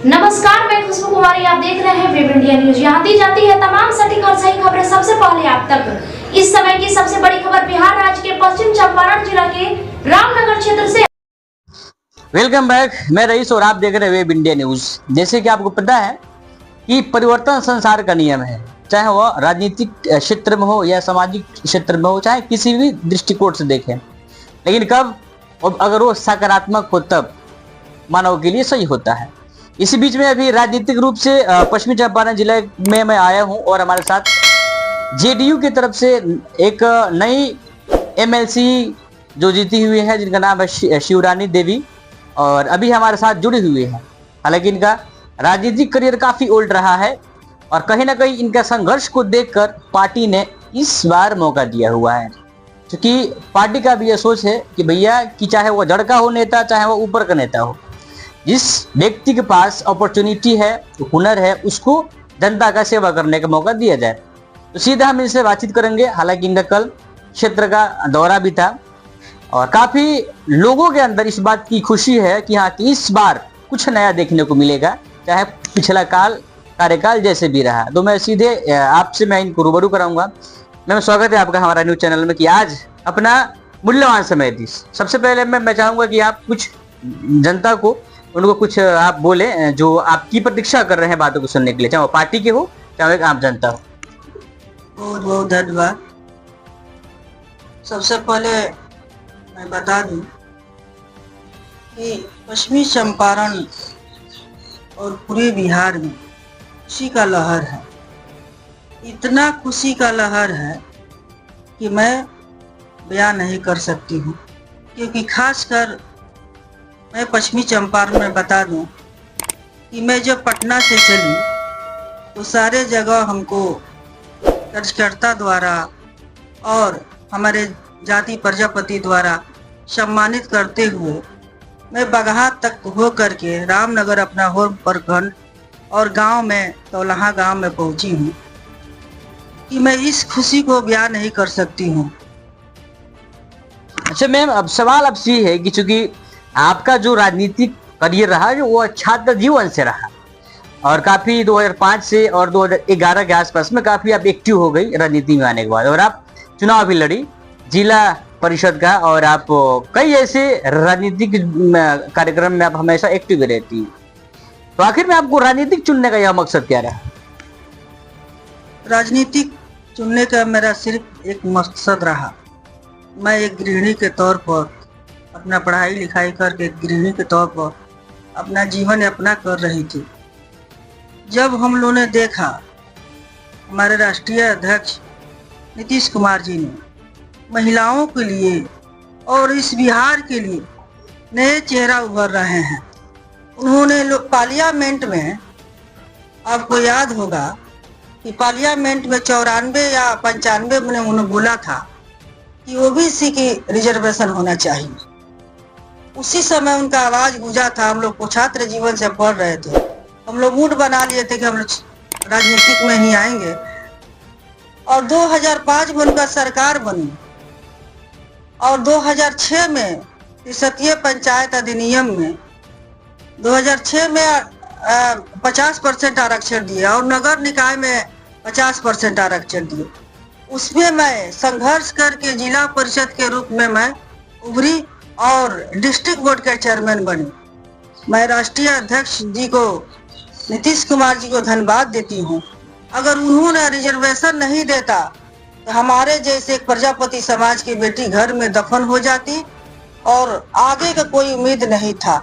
नमस्कार, मैं खुशबू कुमारी। आप देख रहे हैं वेब इंडिया न्यूज। यहाँ दी जाती है तमाम सटीक और सही खबरें सबसे पहले आप तक। इस समय की सबसे बड़ी खबर बिहार राज्य के पश्चिम चंपारण जिला के रामनगर क्षेत्र से। वेलकम बैक, मैं रईस और आप देख रहे हैं वेब इंडिया न्यूज। जैसे कि आपको पता है कि परिवर्तन संसार का नियम है, चाहे वह राजनीतिक क्षेत्र में हो या सामाजिक क्षेत्र में हो, चाहे किसी भी दृष्टिकोण से देखें, लेकिन कब और अगर वो सकारात्मक हो तब मानव के लिए सही होता है। इसी बीच में अभी राजनीतिक रूप से पश्चिमी चंपारण जिले में मैं आया हूं और हमारे साथ जेडीयू की तरफ से एक नई एमएलसी जो जीती हुई है, जिनका नाम है शिवरानी देवी, और अभी हमारे साथ जुड़ी हुई है। हालांकि इनका राजनीतिक करियर काफी ओल्ड रहा है और कहीं ना कहीं इनका संघर्ष को देखकर पार्टी ने इस बार मौका दिया हुआ है, क्योंकि पार्टी का भी यह सोच है कि भैया कि चाहे वो जड़ का हो नेता, चाहे वो ऊपर का नेता हो, जिस व्यक्ति के पास अपॉर्चुनिटी है, हुनर है, उसको जनता का सेवा करने का मौका दिया जाए। तो सीधा हम इनसे बातचीत करेंगे। हालांकि इनका कल क्षेत्र का दौरा भी था और काफी लोगों के अंदर इस बात की खुशी है कि हाँ, कि इस बार कुछ नया देखने को मिलेगा, चाहे पिछला कार्यकाल जैसे भी रहा। तो मैं सीधे आपसे मैं इनको रूबरू कराऊंगा। मैम, स्वागत है आपका हमारा न्यूज चैनल में कि आज अपना मूल्यवान समय दी। सबसे पहले मैं चाहूंगा कि आप कुछ जनता को, उनको कुछ आप बोले जो आपकी प्रतीक्षा कर रहे हैं बातों को सुनने के लिए, चाहे वो पार्टी के हो चाहे एक आम जनता हो। बहुत बहुत धन्यवाद। सबसे पहले मैं बता दूं कि पश्चिमी चंपारण और पूरे बिहार में खुशी का लहर है। इतना खुशी का लहर है कि मैं बयान नहीं कर सकती हूँ, क्योंकि खासकर मैं पश्चिमी चंपारण में बता दूं कि मैं जब पटना से चली तो सारे जगह हमको कार्यकर्ता द्वारा और हमारे जाति प्रजापति द्वारा सम्मानित करते हुए मैं बगहा तक हो करके रामनगर अपना होम प्रखंड और गांव में तौलहा गांव में पहुंची हूं कि मैं इस खुशी को बयान नहीं कर सकती हूं। अच्छा मैम, अब सवाल अब ये है कि चूंकि आपका जो राजनीतिक करियर रहा जो वो छात्र जीवन से रहा और काफी 2005 से और 2011 के आसपास में काफी आप एक्टिव हो गई राजनीति में आने के बाद, और आप चुनाव भी लड़ी जिला परिषद का, और आप कई ऐसे राजनीतिक कार्यक्रम में आप हमेशा एक्टिव रहती। तो आखिर में आपको राजनीतिक चुनने का यह मकसद क्या रहा? राजनीतिक चुनने का मेरा सिर्फ एक मकसद रहा। मैं एक गृहिणी के तौर पर अपना पढ़ाई लिखाई करके गृहिणी के तौर पर अपना जीवन यापना कर रही थी। जब हम लोगों ने देखा हमारे राष्ट्रीय अध्यक्ष नीतीश कुमार जी ने महिलाओं के लिए और इस बिहार के लिए नए चेहरा उभर रहे हैं। उन्होंने पार्लियामेंट में, आपको याद होगा कि पार्लियामेंट में 94 या 95 में उन्होंने बोला था कि ओबीसी की रिजर्वेशन होना चाहिए। उसी समय उनका आवाज गूंजा था। हम लोग को छात्र जीवन से पढ़ रहे थे, हम लोग मूड बना लिए थे कि हम लोग राजनीतिक में ही आएंगे, और 2005 में उनका सरकार बनी और 2006 में त्रिसतरीय पंचायत अधिनियम में 2006 में 50% आरक्षण दिए और नगर निकाय में 50% आरक्षण दिए। उसमें मैं संघर्ष करके जिला परिषद के रूप में मैं उभरी और डिस्ट्रिक्ट बोर्ड के चेयरमैन बने। मैं राष्ट्रीय अध्यक्ष जी को, नीतीश कुमार जी को धन्यवाद देती हूँ। अगर उन्होंने रिजर्वेशन नहीं देता तो हमारे जैसे एक प्रजापति समाज की बेटी घर में दफन हो जाती और आगे का कोई उम्मीद नहीं था।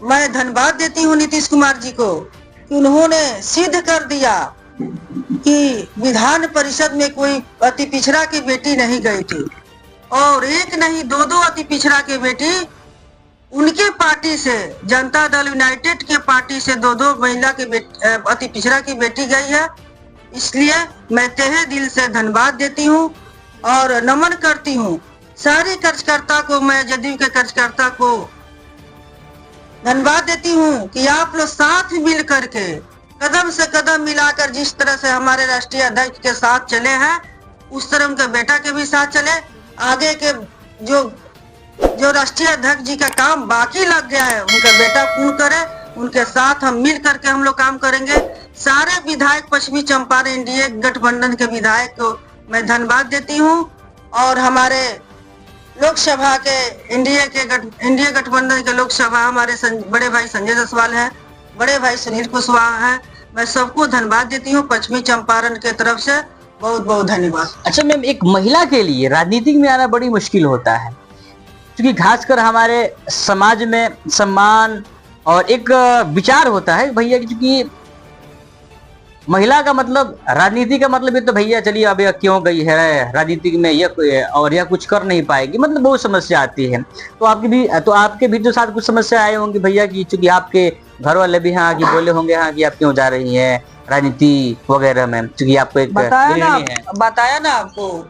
मैं धन्यवाद देती हूँ नीतीश कुमार जी को कि उन्होंने सिद्ध कर दिया कि विधान परिषद में कोई अति पिछड़ा की बेटी नहीं गई थी, और एक नहीं दो अति पिछड़ा की बेटी उनके पार्टी से, जनता दल यूनाइटेड के पार्टी से दो महिला की अति पिछड़ा की बेटी गई है। इसलिए मैं तहे दिल से धन्यवाद देती हूँ और नमन करती हूँ सारे कार्यकर्ता को। मैं जदयू के कार्यकर्ता को धन्यवाद देती हूँ कि आप लोग साथ मिल करके कदम से कदम मिलाकर जिस तरह से हमारे राष्ट्रीय अध्यक्ष के साथ चले हैं, उस तरह उनके बेटा के भी साथ चले। आगे के जो राष्ट्रीय अध्यक्ष जी का काम बाकी लग गया है, उनका बेटा पूर्ण करे, उनके साथ हम मिल करके हम लोग काम करेंगे। सारे विधायक पश्चिमी चंपारण एनडीए गठबंधन के विधायक को मैं धन्यवाद देती हूँ और हमारे लोकसभा के एनडीए गठबंधन के लोकसभा हमारे बड़े भाई संजय जायसवाल है, बड़े भाई सुनील कुशवाहा है। मैं सबको धन्यवाद देती हूँ पश्चिमी चंपारण के तरफ से। बहुत बहुत धन्यवाद। अच्छा मैम, एक महिला के लिए राजनीति में आना बड़ी मुश्किल होता है, क्योंकि खासकर हमारे समाज में सम्मान और एक विचार होता है भैया, क्योंकि महिला का मतलब राजनीति का मतलब ये तो भैया चलिए अब यह क्यों गई है राजनीति में यह कुछ कर नहीं पाएगी, मतलब बहुत समस्या आती है। तो आपके भी तो साथ कुछ समस्या आए होंगे भैया की, चूंकि आपके घर वाले भी हाँ कि बोले होंगे हाँ कि आप क्यों जा रही हैं राजनीति वगैरह में, क्योंकि आपको एक बताया ना आपको,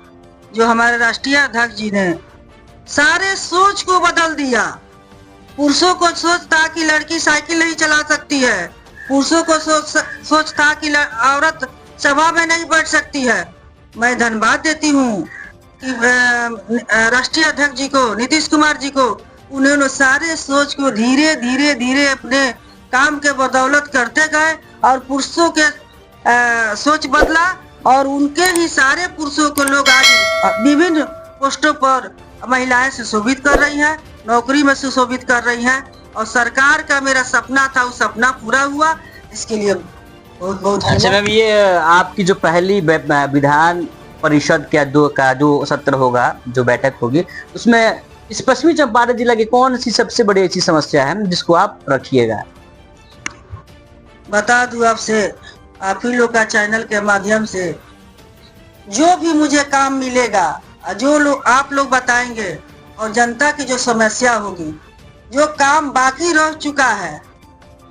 जो हमारे राष्ट्रीय अध्यक्ष जी ने सारे सोच को बदल दिया। पुरुषों को सोच था कि लड़की साइकिल नहीं चला सकती है, पुरुषों को सोच था कि औरत सभा में नहीं बैठ सकती है। मैं धन्यवाद देती हूँ कि राष्ट्रीय अध्यक्ष जी को, नीतीश कुमार जी को, उन्होंने सारे सोच को धीरे धीरे धीरे अपने काम के बदौलत करते गए और पुरुषों के सोच बदला और उनके ही सारे पुरुषों को लोग आज विभिन्न पोस्टों पर महिलाएं सुशोभित कर रही हैं, नौकरी में सुशोभित कर रही हैं और सरकार का मेरा सपना था वो सपना पूरा हुआ, इसके लिए बहुत बहुत। अच्छा मैम, ये आपकी जो पहली विधान परिषद का जो सत्र होगा, जो बैठक होगी, उसमें इस पश्चिमी चंपारण जिला की कौन सी सबसे बड़ी ऐसी समस्या है जिसको आप रखिएगा? बता दूं आपसे, आप ही लोग का चैनल के माध्यम से जो भी मुझे काम मिलेगा, जो आप लोग बताएंगे और जनता की जो समस्या होगी, जो काम बाकी रह चुका है,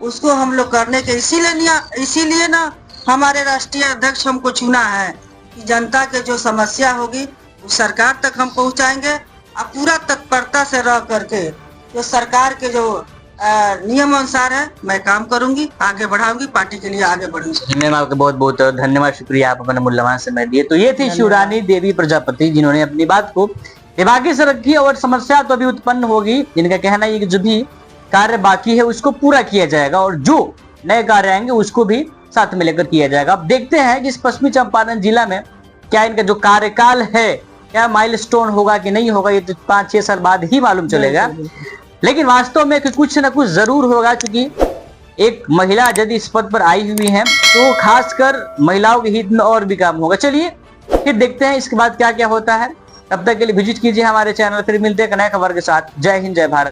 उसको हम लोग करने के इसीलिए ना हमारे राष्ट्रीय अध्यक्ष हमको चुना है कि जनता के जो समस्या होगी वो सरकार तक हम पहुंचाएंगे और पूरा तत्परता से रह करके जो सरकार के जो नियम अनुसार है मैं काम करूंगी, आगे बढ़ाऊंगी, पार्टी के लिए आगे बढ़ूंगी। मैम आपका बहुत बहुत धन्यवाद, शुक्रिया, आप अपना मूल्यवान समय दिए। तो ये थी शिवरानी देवी प्रजापति, जिन्होंने अपनी बात को विभागी से रखी और समस्या तो अभी उत्पन्न होगी। जिनका कहना है कि जो भी कार्य बाकी है उसको पूरा किया जाएगा और जो नए कार्य आएंगे उसको भी साथ में लेकर किया जाएगा। अब देखते हैं कि इस पश्चिमी चंपारण जिला में क्या इनका जो कार्यकाल है क्या माइलस्टोन होगा कि नहीं होगा, ये तो 5-6 साल बाद ही मालूम चलेगा। लेकिन वास्तव में कुछ न कुछ जरूर होगा, क्योंकि एक महिला यदि इस पद पर आई हुई है तो खासकर महिलाओं के हित में और भी काम होगा। चलिए फिर देखते हैं इसके बाद क्या क्या होता है। तब तक के लिए विजिट कीजिए हमारे चैनल, फिर मिलते हैं नए खबर के साथ। जय हिंद, जय भारत।